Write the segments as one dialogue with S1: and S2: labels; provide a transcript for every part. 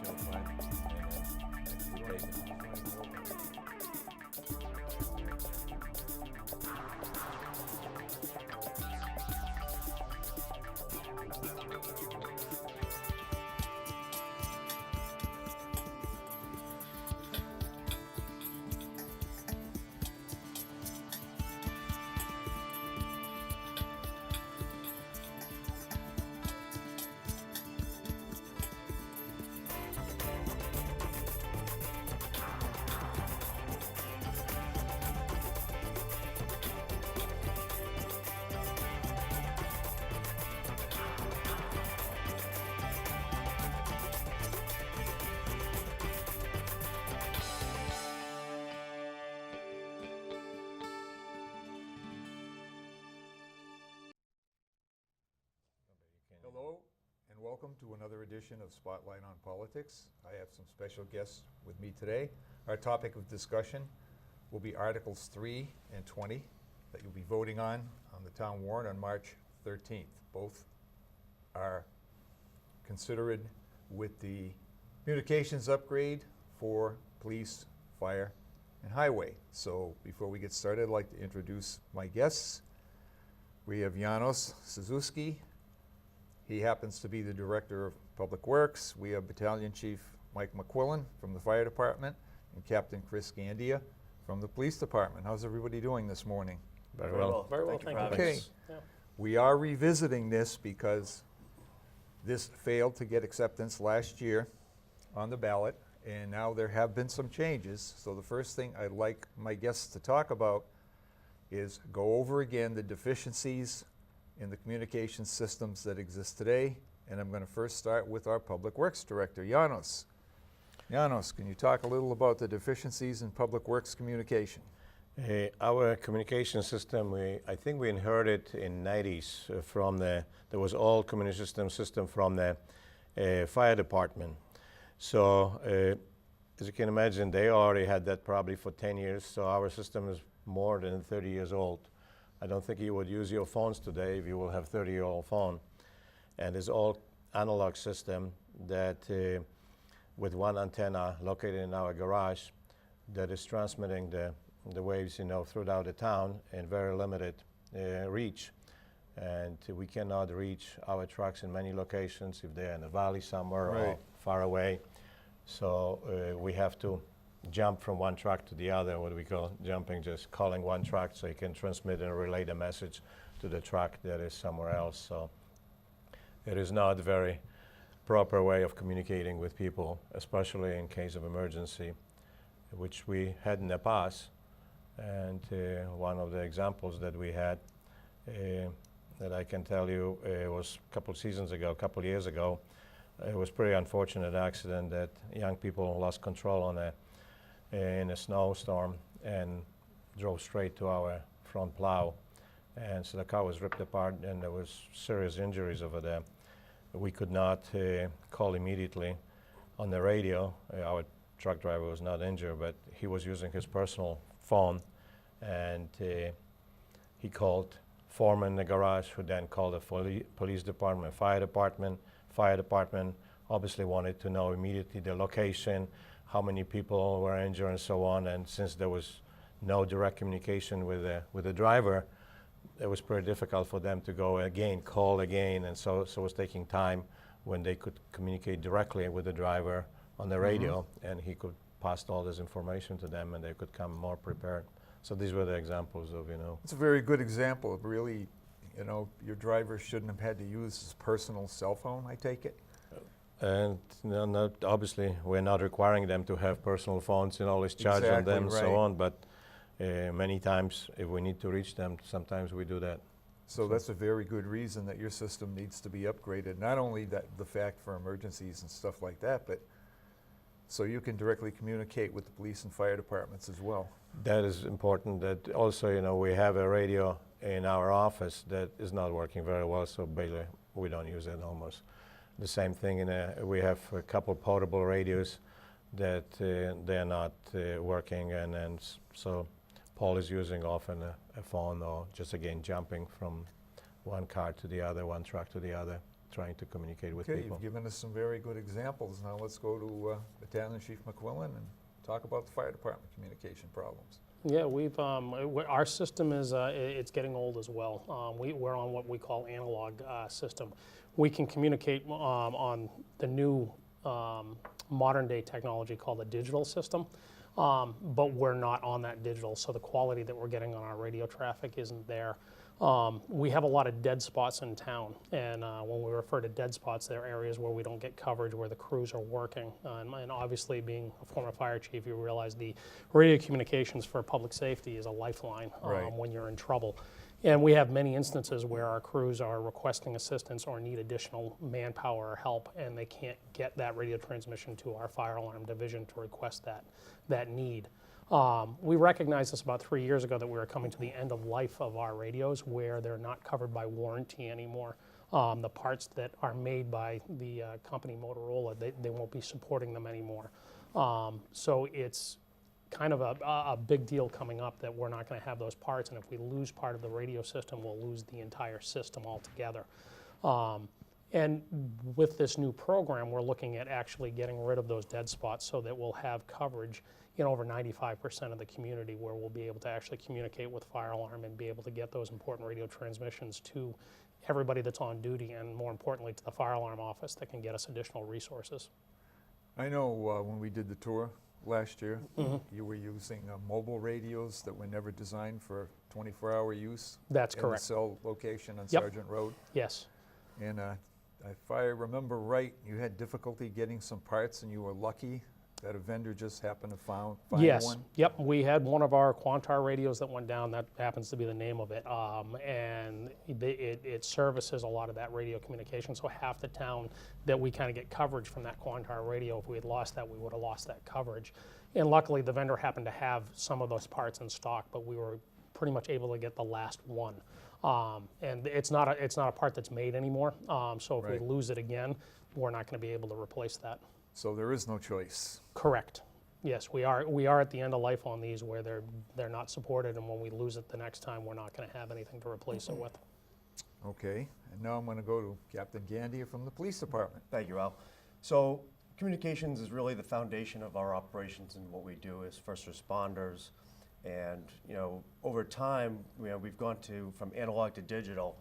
S1: show flag, and we take it.
S2: Hello, and welcome to another edition of Spotlight on Politics. I have some special guests with me today. Our topic of discussion will be Articles 3 and 20 that you'll be voting on the town warrant on March 13th. Both are considered with the communications upgrade for police, fire, and highway. So before we get started, I'd like to introduce my guests. We have Janos Suzuki. He happens to be the Director of Public Works. We have Battalion Chief Mike McQuillan from the Fire Department and Captain Chris Gandia from the Police Department. How's everybody doing this morning?
S1: Very well.
S3: Very well,
S1: Thank you
S3: thank
S1: for
S3: you.
S1: having
S2: Okay.
S1: us.
S3: Yeah.
S2: We are revisiting this because this failed to get acceptance last year on the ballot, and now there have been some changes. So the first thing I'd like my guests to talk about is go over again the deficiencies in the communication systems that exist today. And I'm going to first start with our Public Works Director, Janos. Janos, can you talk a little about the deficiencies in Public Works communication?
S1: Our communication system, I think we inherited in 90s from there was all communication system from the fire department. So as you can imagine, they already had that probably for 10 years. So our system is more than 30 years old. I don't think you would use your phones today if you will have 30-year-old phone. And it's all analog system that with one antenna located in our garage that is transmitting the waves, throughout the town in very limited reach. And we cannot reach our trucks in many locations if they're in a valley somewhere or far away. So we have to jump from one truck to the other, what we call jumping, just calling one truck so you can transmit and relay the message to the truck that is somewhere else. So it is not a very proper way of communicating with people, especially in case of emergency, which we had in the past. And one of the examples that we had that I can tell you was a couple years ago. It was a pretty unfortunate accident that young people lost control in a snowstorm and drove straight to our front plow. And so the car was ripped apart and there was serious injuries over there. We could not call immediately on the radio. Our truck driver was not injured, but he was using his personal phone, and he called foreman in the garage, who then called the police department, fire department. Fire department obviously wanted to know immediately the location, how many people were injured and so on. And since there was no direct communication with the driver, it was pretty difficult for them to call again. And so it was taking time when they could communicate directly with the driver on the radio, and he could pass all this information to them and they could come more prepared. So these were the examples of,
S2: It's a very good example of really, your driver shouldn't have had to use his personal cell phone, I take it.
S1: And obviously, we're not requiring them to have personal phones and always charge on them and so on, but many times, if we need to reach them, sometimes we do that.
S2: So that's a very good reason that your system needs to be upgraded. Not only the fact for emergencies and stuff like that, but so you can directly communicate with the police and fire departments as well.
S1: That is important. That also, we have a radio in our office that is not working very well, so basically we don't use it almost. The same thing, we have a couple portable radios that they're not working, and so Paul is using often a phone or just again jumping from one car to the other, one truck to the other. trying to communicate with
S2: Okay,
S1: people.
S2: you've given us some very good examples. Now let's go to Battalion Chief McQuillan and talk about the fire department communication problems.
S3: Yeah, our system is it's getting old as well. We're on what we call analog system. We can communicate on the new modern day technology called a digital system, but we're not on that digital, so the quality that we're getting on our radio traffic isn't there. We have a lot of dead spots in town, and when we refer to dead spots, they're areas where we don't get coverage, where the crews are working. And obviously, being a former fire chief, you realize the radio communications for public safety is a lifeline
S2: Right.
S3: when you're in trouble. And we have many instances where our crews are requesting assistance or need additional manpower or help, and they can't get that radio transmission to our fire alarm division to request that need. We recognized this about 3 years ago that we were coming to the end of life of our radios where they're not covered by warranty anymore. The parts that are made by the company Motorola, they won't be supporting them anymore. So it's kind of a big deal coming up that we're not going to have those parts, and if we lose part of the radio system, we'll lose the entire system altogether. And with this new program, we're looking at actually getting rid of those dead spots so that we'll have coverage in over 95% of the community where we'll be able to actually communicate with fire alarm and be able to get those important radio transmissions to everybody that's on duty, and more importantly to the fire alarm office that can get us additional resources.
S2: I know when we did the tour last year, you were using mobile radios that were never designed for 24-hour use.
S3: That's
S2: in
S3: correct.
S2: the cell location on
S3: Yep.
S2: Sergeant Road.
S3: Yes.
S2: And if I remember right, you had difficulty getting some parts, and you were lucky that a vendor just happened to find
S3: Yes.
S2: one.
S3: Yep. We had one of our Quantar radios that went down. That happens to be the name of it. And it services a lot of that radio communication. So half the town that we kind of get coverage from that Quantar radio, if we had lost that, we would have lost that coverage. And luckily, the vendor happened to have some of those parts in stock, but we were pretty much able to get the last one. And it's not a part that's made anymore. So if
S2: Right.
S3: we lose it again, we're not going to be able to replace that.
S2: So there is no choice.
S3: Correct. Yes, we are at the end of life on these where they're not supported, and when we lose it the next time, we're not going to have anything to replace it with.
S2: Okay, and now I'm going to go to Captain Gandia from the police department.
S4: Thank you, Al. So communications is really the foundation of our operations and what we do as first responders. And over time, we've gone from analog to digital.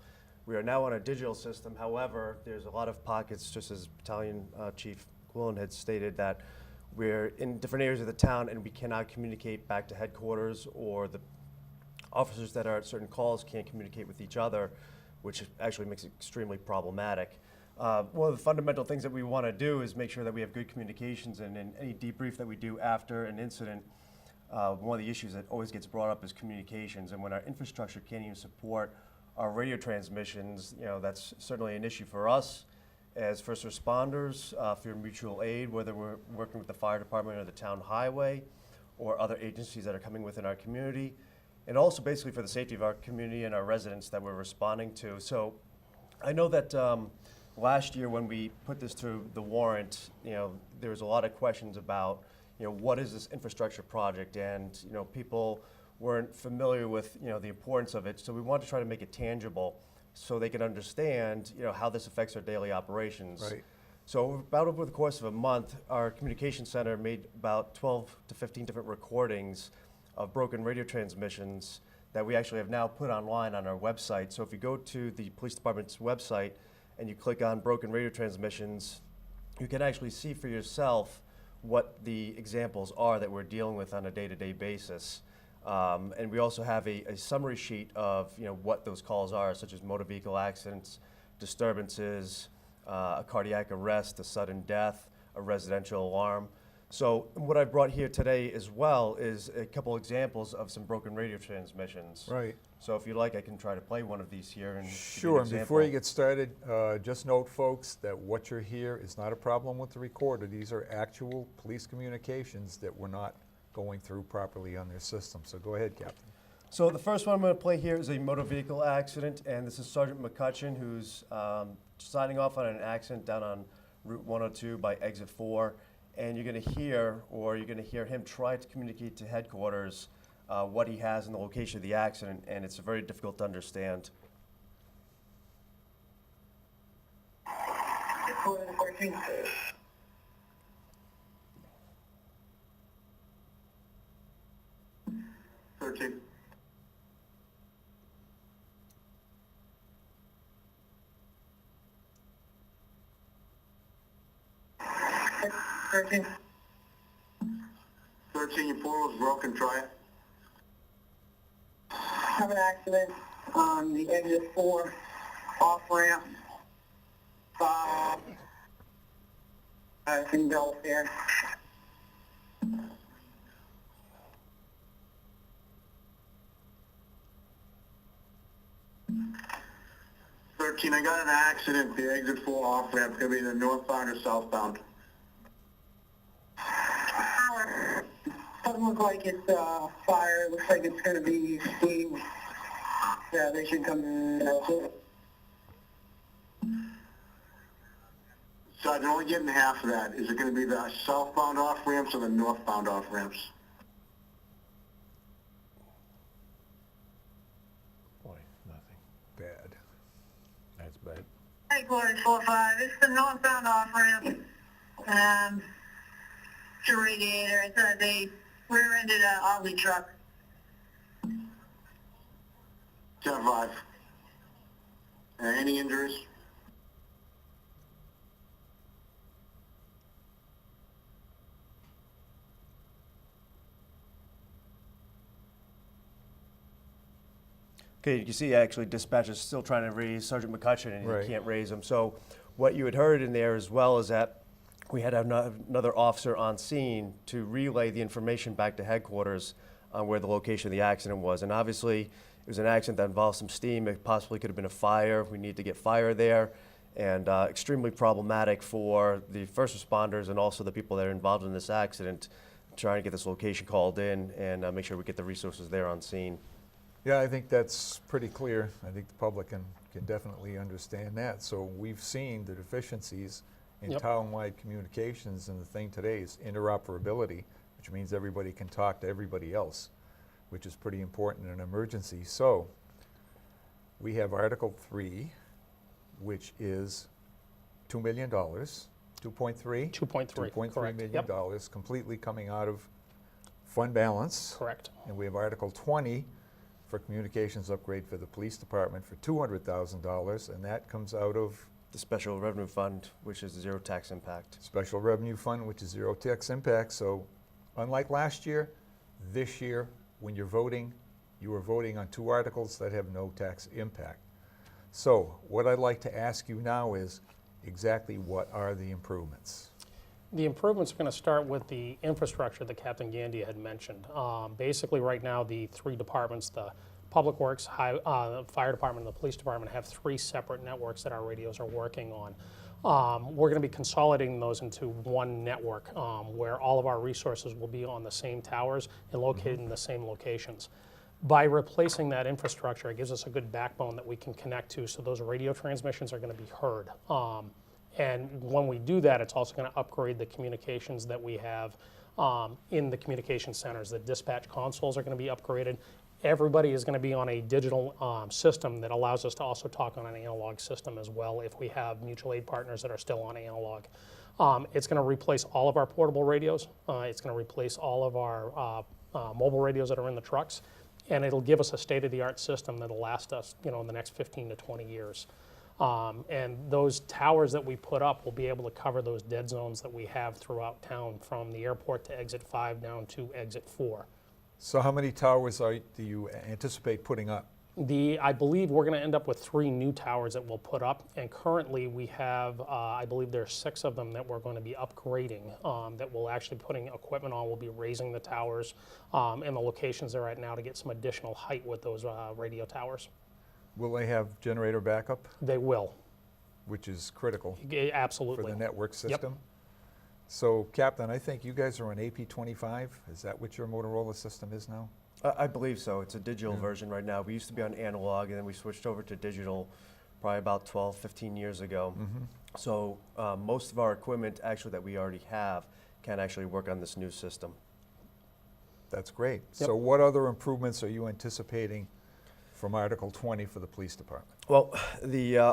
S4: We are now on a digital system. However, there's a lot of pockets, just as Battalion Chief Quillen had stated, that we're in different areas of the town and we cannot communicate back to headquarters, or the officers that are at certain calls can't communicate with each other, which actually makes it extremely problematic. One of the fundamental things that we want to do is make sure that we have good communications, and in any debrief that we do after an incident, one of the issues that always gets brought up is communications, and when our infrastructure can't even support our radio transmissions, that's certainly an issue for us as first responders, for mutual aid, whether we're working with the fire department or the town highway or other agencies that are coming within our community, and also basically for the safety of our community and our residents that we're responding to. So I know that last year when we put this through the warrant, there was a lot of questions about, what is this infrastructure project, and people weren't familiar with the importance of it. So we wanted to try to make it tangible so they could understand how this affects our daily operations.
S2: Right.
S4: So about over the course of a month, our communication center made about 12 to 15 different recordings of broken radio transmissions that we actually have now put online on our website. So if you go to the police department's website and you click on broken radio transmissions, you can actually see for yourself what the examples are that we're dealing with on a day-to-day basis. And we also have a summary sheet of what those calls are, such as motor vehicle accidents, disturbances, a cardiac arrest, a sudden death, a residential alarm. So what I brought here today as well is a couple examples of some broken radio transmissions.
S2: Right.
S4: So if you like, I can try to play one of these here. And give you an
S2: Sure, and before
S4: example.
S2: you get started, just note, folks, that what you're here is not a problem with the recorder. These are actual police communications that we're not going through properly on their system. So go ahead, Captain.
S4: So the first one I'm going to play here is a motor vehicle accident, and this is Sergeant McCutcheon, who's signing off on an accident down on Route 102 by Exit 4, and you're going to hear him try to communicate to headquarters what he has in the location of the accident, and it's very difficult to understand.
S5: 13. Your portal was broken, try it.
S6: Have an accident on the exit 4 off ramp. In Belfair.
S5: I got an accident. The exit 4 off ramp. It's gonna be either northbound or southbound.
S6: Doesn't look like it's fire. It looks like it's going to be steam. Yeah, they should come in.
S5: Sergeant, only getting half of that. Is it going to be the southbound off ramps or the northbound off ramps?
S1: Boy, nothing.
S2: Bad.
S1: That's bad.
S6: Hey, Glory 45. It's the northbound off ramp. To radiator. They rear-ended an Ollie truck.
S5: 10-5. Any injuries?
S4: Okay, you can see actually dispatch is still trying to raise Sergeant McCutcheon and
S2: Right.
S4: he can't raise him. So what you had heard in there as well is that we had another officer on scene to relay the information back to headquarters on where the location of the accident was. And obviously, it was an accident that involved some steam. It possibly could have been a fire. We need to get fire there. And extremely problematic for the first responders and also the people that are involved in this accident, trying to get this location called in and make sure we get the resources there on scene.
S2: Yeah, I think that's pretty clear. I think the public can definitely understand that. So we've seen the deficiencies in
S3: Yep.
S2: town-wide communications, and the thing today is interoperability, which means everybody can talk to everybody else, which is pretty important in an emergency. So we have Article 3, which is $2 million, 2.3?
S3: 2.3,
S2: $2.3
S3: correct.
S2: million
S3: Yep.
S2: dollars completely coming out of fund balance.
S3: Correct.
S2: And we have Article 20 for communications upgrade for the police department for $200,000, and that comes out of
S4: The Special Revenue Fund, which is zero tax impact.
S2: Special Revenue Fund, which is zero tax impact. So unlike last year, this year, when you're voting, you are voting on 2 articles that have no tax impact. So what I'd like to ask you now is exactly what are the improvements?
S3: The improvements are going to start with the infrastructure that Captain Gandia had mentioned. Basically, right now, the 3 departments, the Public Works, the Fire Department, and the Police Department, have 3 separate networks that our radios are working on. We're going to be consolidating those into one network where all of our resources will be on the same towers and located in the same locations. By replacing that infrastructure, it gives us a good backbone that we can connect to, so those radio transmissions are going to be heard. And when we do that, it's also going to upgrade the communications that we have in the communication centers. The dispatch consoles are going to be upgraded. Everybody is going to be on a digital system that allows us to also talk on an analog system as well if we have mutual aid partners that are still on analog. It's going to replace all of our portable radios. It's going to replace all of our mobile radios that are in the trucks. And it'll give us a state-of-the-art system that'll last us, in the next 15 to 20 years. And those towers that we put up will be able to cover those dead zones that we have throughout town, from the airport to exit 5 down to exit 4.
S2: So how many towers do you anticipate putting up?
S3: I believe we're going to end up with 3 new towers that we'll put up, and currently we have, I believe there are 6 of them that we're going to be upgrading, that we'll actually putting equipment on. We'll be raising the towers and the locations they're at now to get some additional height with those radio towers.
S2: Will they have generator backup,
S3: They will.
S2: which is critical
S3: Absolutely.
S2: for the network system? So, Captain, I think you guys are on AP25. Is that what your Motorola system is now?
S4: I believe so. It's a digital version right now. We used to be on analog, and then we switched over to digital probably about 12, 15 years ago. So most of our equipment actually that we already have can actually work on this new system.
S2: That's great.
S3: Yep.
S2: So what other improvements are you anticipating from Article 20 for the police department?
S4: Well,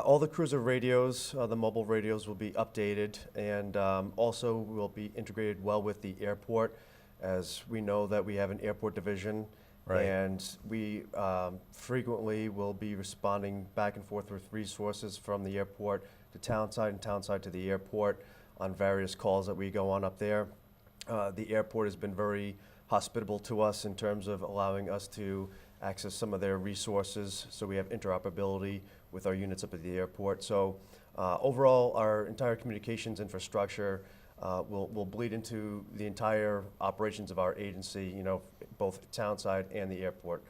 S4: all the cruiser radios, the mobile radios will be updated, and also will be integrated well with the airport, as we know that we have an airport division.
S2: Right.
S4: And we frequently will be responding back and forth with resources from the airport to townside and townside to the airport on various calls that we go on up there. The airport has been very hospitable to us in terms of allowing us to access some of their resources, so we have interoperability with our units up at the airport. So overall, our entire communications infrastructure will bleed into the entire operations of our agency, you know, both townside and the airport,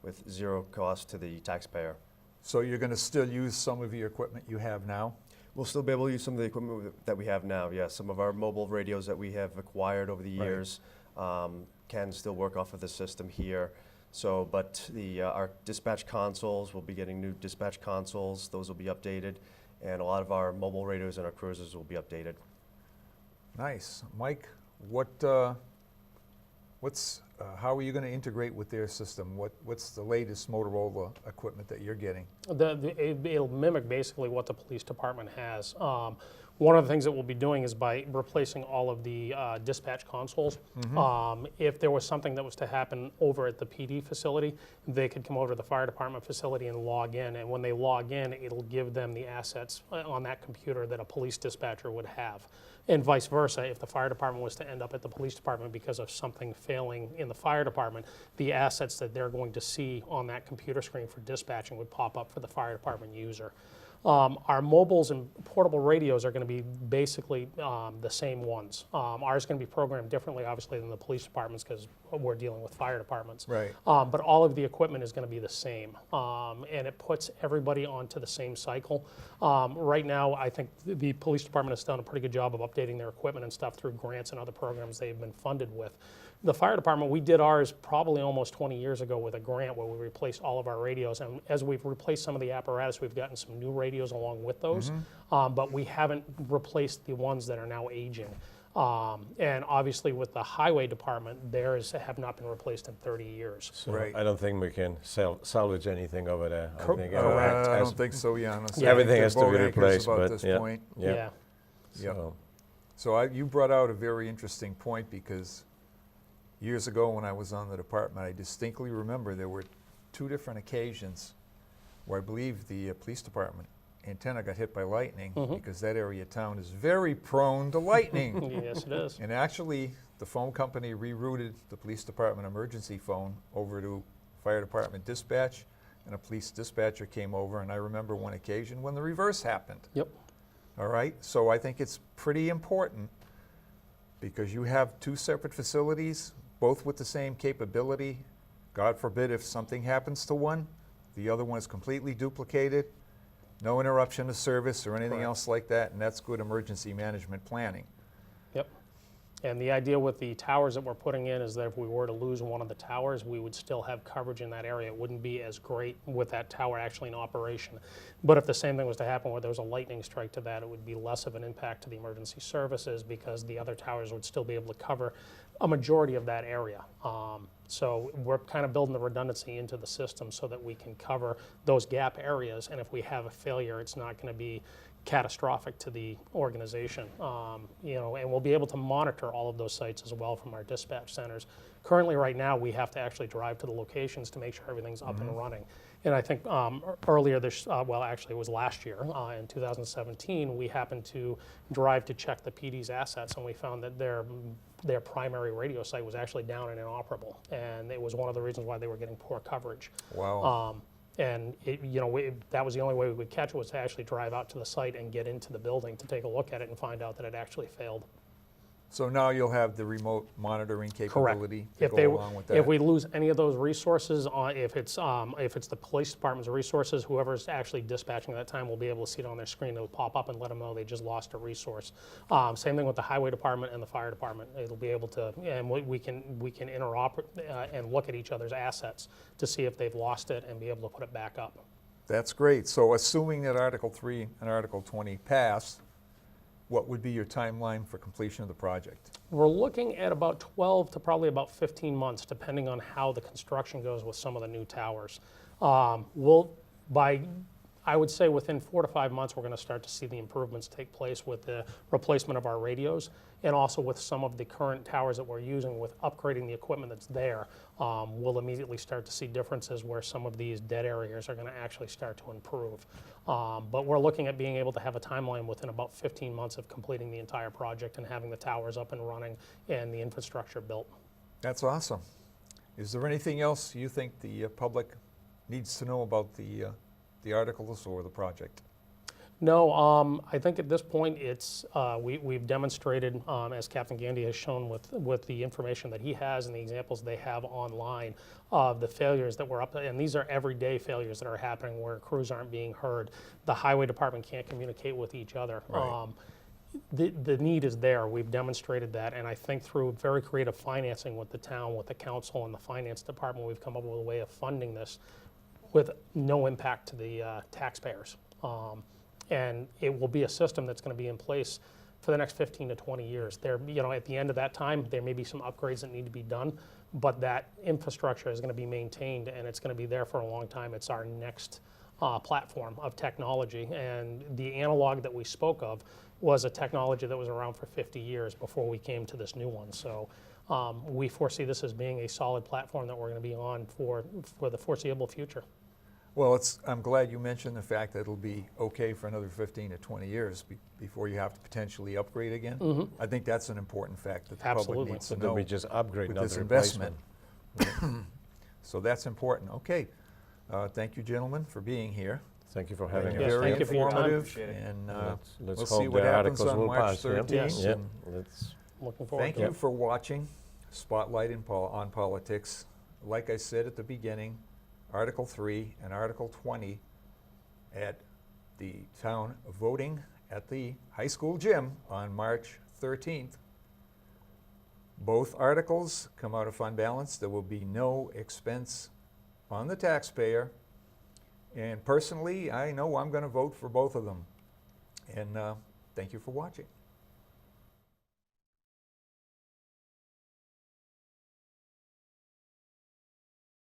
S4: with zero cost to the taxpayer.
S2: So you're going to still use some of your equipment you have now?
S4: We'll still be able to use some of the equipment that we have now, yes. Some of our mobile radios that we have acquired over the
S2: Right.
S4: years can still work off of the system here. So, but our dispatch consoles, we'll be getting new dispatch consoles. Those will be updated. And a lot of our mobile radios and our cruisers will be updated.
S2: Nice. Mike, how are you going to integrate with their system? What's the latest Motorola equipment that you're getting?
S3: It'll mimic basically what the police department has. One of the things that we'll be doing is by replacing all of the dispatch consoles. If there was something that was to happen over at the PD facility, they could come over to the fire department facility and log in. And when they log in, it'll give them the assets on that computer that a police dispatcher would have. And vice versa, if the fire department was to end up at the police department because of something failing in the fire department, the assets that they're going to see on that computer screen for dispatching would pop up for the fire department user. Our mobiles and portable radios are going to be basically the same ones. Ours is going to be programmed differently, obviously, than the police departments because we're dealing with fire departments.
S2: Right.
S3: But all of the equipment is going to be the same, and it puts everybody onto the same cycle. Right now, I think the police department has done a pretty good job of updating their equipment and stuff through grants and other programs they've been funded with. The fire department, we did ours probably almost 20 years ago with a grant where we replaced all of our radios. And as we've replaced some of the apparatus, we've gotten some new radios along with those. But we haven't replaced the ones that are now aging. And obviously with the highway department, theirs have not been replaced in 30 years.
S1: So
S2: Right.
S1: I don't think we can salvage anything over there. I think
S2: I don't think so, Janis.
S3: Yeah.
S1: everything has to be replaced.
S2: About
S1: But
S2: this
S1: yeah,
S2: point.
S1: yeah.
S3: Yeah.
S2: Yep.
S1: So,
S2: So you brought out a very interesting point, because years ago when I was on the department, I distinctly remember there were 2 different occasions where I believe the police department antenna got hit by lightning, because that area of town is very prone to lightning.
S3: Yes, it is.
S2: And actually, the phone company rerouted the police department emergency phone over to fire department dispatch, and a police dispatcher came over, and I remember one occasion when the reverse happened.
S3: Yep.
S2: All right, so I think it's pretty important, because you have 2 separate facilities, both with the same capability. God forbid if something happens to one, the other one is completely duplicated, no interruption of service or anything
S4: Correct.
S2: else like that, and that's good emergency management planning.
S3: Yep. And the idea with the towers that we're putting in is that if we were to lose one of the towers, we would still have coverage in that area. It wouldn't be as great with that tower actually in operation. But if the same thing was to happen where there was a lightning strike to that, it would be less of an impact to the emergency services, because the other towers would still be able to cover a majority of that area. So we're kind of building the redundancy into the system so that we can cover those gap areas. And if we have a failure, it's not going to be catastrophic to the organization. You know, and we'll be able to monitor all of those sites as well from our dispatch centers. Currently, right now, we have to actually drive to the locations to make sure everything's up and running. And I think earlier this, well, actually it was last year, in 2017, we happened to drive to check the PD's assets, and we found that their primary radio site was actually down and inoperable. And it was one of the reasons why they were getting poor coverage.
S2: Wow.
S3: And that was the only way we would catch it, was to actually drive out to the site and get into the building to take a look at it and find out that it actually failed.
S2: So now you'll have the remote monitoring capability to
S3: If
S2: go along with that.
S3: if we lose any of those resources, if it's the police department's resources, whoever's actually dispatching at that time will be able to see it on their screen. It'll pop up and let them know they just lost a resource. Same thing with the highway department and the fire department. It'll be able to, and we can interoperate and look at each other's assets to see if they've lost it and be able to put it back up.
S2: That's great. So assuming that Article 3 and Article 20 pass, what would be your timeline for completion of the project?
S3: We're looking at about 12 to probably about 15 months, depending on how the construction goes with some of the new towers. I would say within 4 to 5 months, we're going to start to see the improvements take place with the replacement of our radios, and also with some of the current towers that we're using with upgrading the equipment that's there. We'll immediately start to see differences where some of these dead areas are going to actually start to improve. But we're looking at being able to have a timeline within about 15 months of completing the entire project and having the towers up and running and the infrastructure built.
S2: That's awesome. Is there anything else you think the public needs to know about the articles or the project?
S3: No, I think at this point we've demonstrated, as Captain Gandy has shown with the information that he has and the examples they have online of the failures that were up, and these are everyday failures that are happening where crews aren't being heard. The highway department can't communicate with each other.
S2: Right.
S3: The need is there. We've demonstrated that, and I think through very creative financing with the town, with the council, and the finance department, we've come up with a way of funding this with no impact to the taxpayers. And it will be a system that's going to be in place for the next 15 to 20 years. There, at the end of that time, there may be some upgrades that need to be done, but that infrastructure is going to be maintained, and it's going to be there for a long time. It's our next platform of technology, and the analog that we spoke of was a technology that was around for 50 years before we came to this new one. So we foresee this as being a solid platform that we're going to be on for the foreseeable future.
S2: Well, I'm glad you mentioned the fact that it'll be okay for another 15 to 20 years before you have to potentially upgrade again. I think that's an important fact that the
S3: Absolutely.
S2: public needs to
S1: So
S2: know
S1: then we just upgrade,
S2: with
S1: not
S2: this
S1: the
S2: investment.
S1: replacement.
S2: So that's important. Okay. Thank you, gentlemen, for being here.
S1: Thank you for having
S3: Yes,
S1: us.
S2: Very
S3: thank you for your time.
S2: informative,
S4: Appreciate it.
S2: and
S1: Let's
S2: we'll
S1: hope
S2: see what
S1: the
S2: happens
S1: articles
S2: on
S1: will
S2: March
S1: pass.
S2: 13th.
S3: Yes.
S1: Yeah,
S2: and
S1: let's
S3: Looking forward
S2: Thank
S3: to
S2: you
S3: it.
S2: for watching Spotlight on Politics. Like I said at the beginning, Article 3 and Article 20 at the town voting at the high school gym on March 13th. Both articles come out of fund balance. There will be no expense on the taxpayer. And personally, I know I'm going to vote for both of them. And thank you for watching.